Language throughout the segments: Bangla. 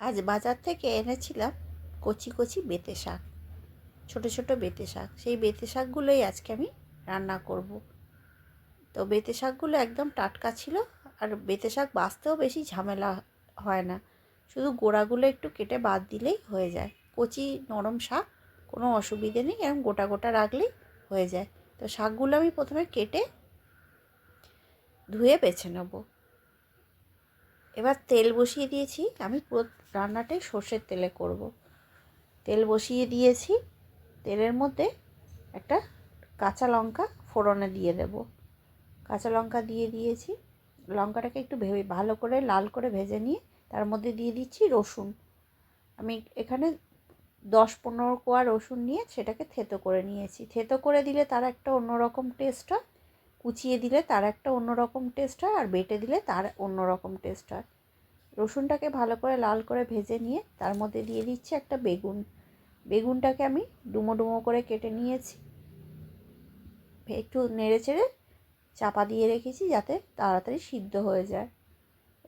আজ বাজার থেকে এনেছিলাম কচি কচি বেঁতে শাক, ছোটো ছোটো বেঁতে শাক। সেই বেঁতে শাকগুলোই আজকে আমি রান্না করব। তো বেঁতে শাকগুলো একদম টাটকা ছিল, আর বেঁতে শাক বাছতেও বেশি ঝামেলা হয় না, শুধু গোড়াগুলো একটু কেটে বাদ দিলেই হয়ে যায়। কচি নরম শাক, কোনো অসুবিধে নেই, এরকম গোটা গোটা রাখলেই হয়ে যায়। তো শাকগুলো আমি প্রথমে কেটে ধুয়ে বেছে নেব। এবার তেল বসিয়ে দিয়েছি, আমি পুরো রান্নাটাই সর্ষের তেলে করব। তেল বসিয়ে দিয়েছি, তেলের মধ্যে একটা কাঁচা লঙ্কা ফোড়নে দিয়ে দেব। কাঁচা লঙ্কা দিয়ে দিয়েছি, লঙ্কাটাকে একটু ভালো করে লাল করে ভেজে নিয়ে তার মধ্যে দিয়ে দিচ্ছি রসুন। আমি এখানে 10-15 কোয়া রসুন নিয়ে সেটাকে থেতো করে নিয়েছি। থেতো করে দিলে তার একটা অন্যরকম টেস্ট হয়, কুচিয়ে দিলে তার একটা অন্যরকম টেস্ট হয়, আর বেটে দিলে তার অন্যরকম টেস্ট হয়। রসুনটাকে ভালো করে লাল করে ভেজে নিয়ে তার মধ্যে দিয়ে দিচ্ছি একটা বেগুন। বেগুনটাকে আমি ডুমো ডুমো করে কেটে নিয়েছি, একটু নেড়ে চেড়ে চাপা দিয়ে রেখেছি যাতে তাড়াতাড়ি সিদ্ধ হয়ে যায়।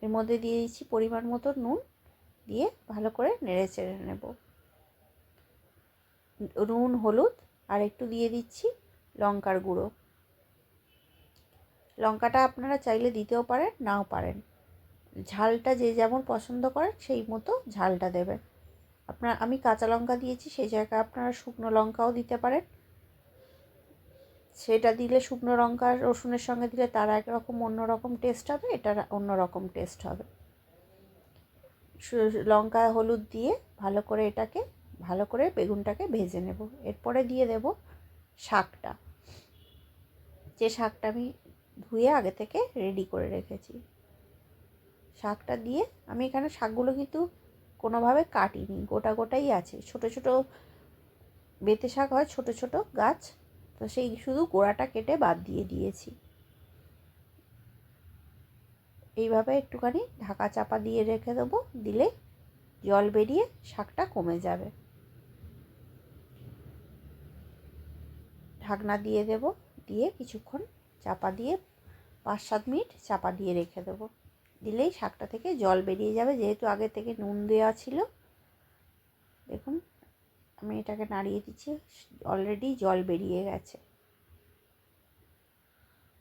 এর মধ্যে দিয়ে দিচ্ছি পরিমাণ মতো নুন, দিয়ে ভালো করে নেড়ে চেড়ে নেব। নুন, হলুদ আর একটু দিয়ে দিচ্ছি লঙ্কার গুঁড়ো। লঙ্কাটা আপনারা চাইলে দিতেও পারেন, নাও পারেন, ঝালটা যে যেমন পছন্দ করেন সেই মতো ঝালটা দেবেন। আমি কাঁচা লঙ্কা দিয়েছি, সেই জায়গায় আপনারা শুকনো লঙ্কাও দিতে পারেন। সেটা দিলে শুকনো লঙ্কা রসুনের সঙ্গে দিলে তার একরকম অন্যরকম টেস্ট হবে, এটার অন্যরকম টেস্ট হবে। লঙ্কা হলুদ দিয়ে ভালো করে এটাকে ভালো করে বেগুনটাকে ভেজে নেব। এরপরে দিয়ে দেব শাকটা, যে শাকটা আমি ধুয়ে আগে থেকে রেডি করে রেখেছি। শাকটা দিয়ে আমি এখানে শাকগুলো কিন্তু কোনোভাবে কাটিনি, গোটা গোটাই আছে। ছোট ছোট বেঁতে শাক হয়, ছোট ছোট গাছ, তো সেই শুধু গোড়াটা কেটে বাদ দিয়ে দিয়েছি। এইভাবে একটুখানি ঢাকা চাপা দিয়ে রেখে দেবো, দিলে জল বেরিয়ে শাকটা কমে যাবে। ঢাকনা দিয়ে দেব, দিয়ে কিছুক্ষণ চাপা দিয়ে 5-7 মিনিট চাপা দিয়ে রেখে দেবো, দিলেই শাকটা থেকে জল বেরিয়ে যাবে, যেহেতু আগে থেকে নুন দেওয়া ছিল। দেখুন আমি এটাকে নাড়িয়ে দিচ্ছি, অলরেডি জল বেরিয়ে গেছে।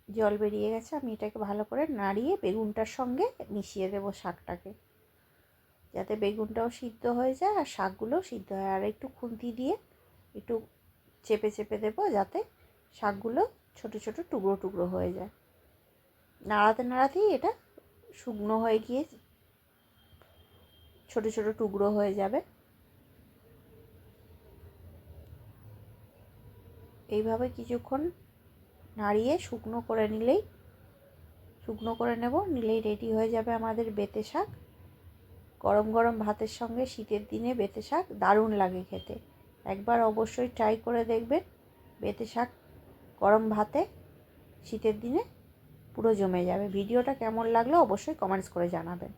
জল বেরিয়ে গেছে, আমি এটাকে ভালো করে নাড়িয়ে বেগুনটার সঙ্গে মিশিয়ে দেব শাকটাকে, যাতে বেগুনটাও সিদ্ধ হয়ে যায় আর শাকগুলোও সিদ্ধ হয়। আর একটু খুন্তি দিয়ে একটু চেপে চেপে দেবো, যাতে শাকগুলো ছোট ছোট টুকরো টুকরো হয়ে যায়। নাড়াতে নাড়াতেই এটা শুকনো হয়ে গিয়ে ছোট ছোট টুকরো হয়ে যাবে। এইভাবে কিছুক্ষণ নাড়িয়ে শুকনো করে নিলেই রেডি হয়ে যাবে আমাদের বেঁতে শাক। গরম গরম ভাতের সঙ্গে শীতের দিনে বেঁতে শাক দারুণ লাগে খেতে। একবার অবশ্যই ট্রাই করে দেখবেন। বেঁতে শাক গরম ভাতে শীতের দিনে পুরো জমে যাবে। ভিডিওটা কেমন লাগলো অবশ্যই কমেন্টস করে জানাবেন।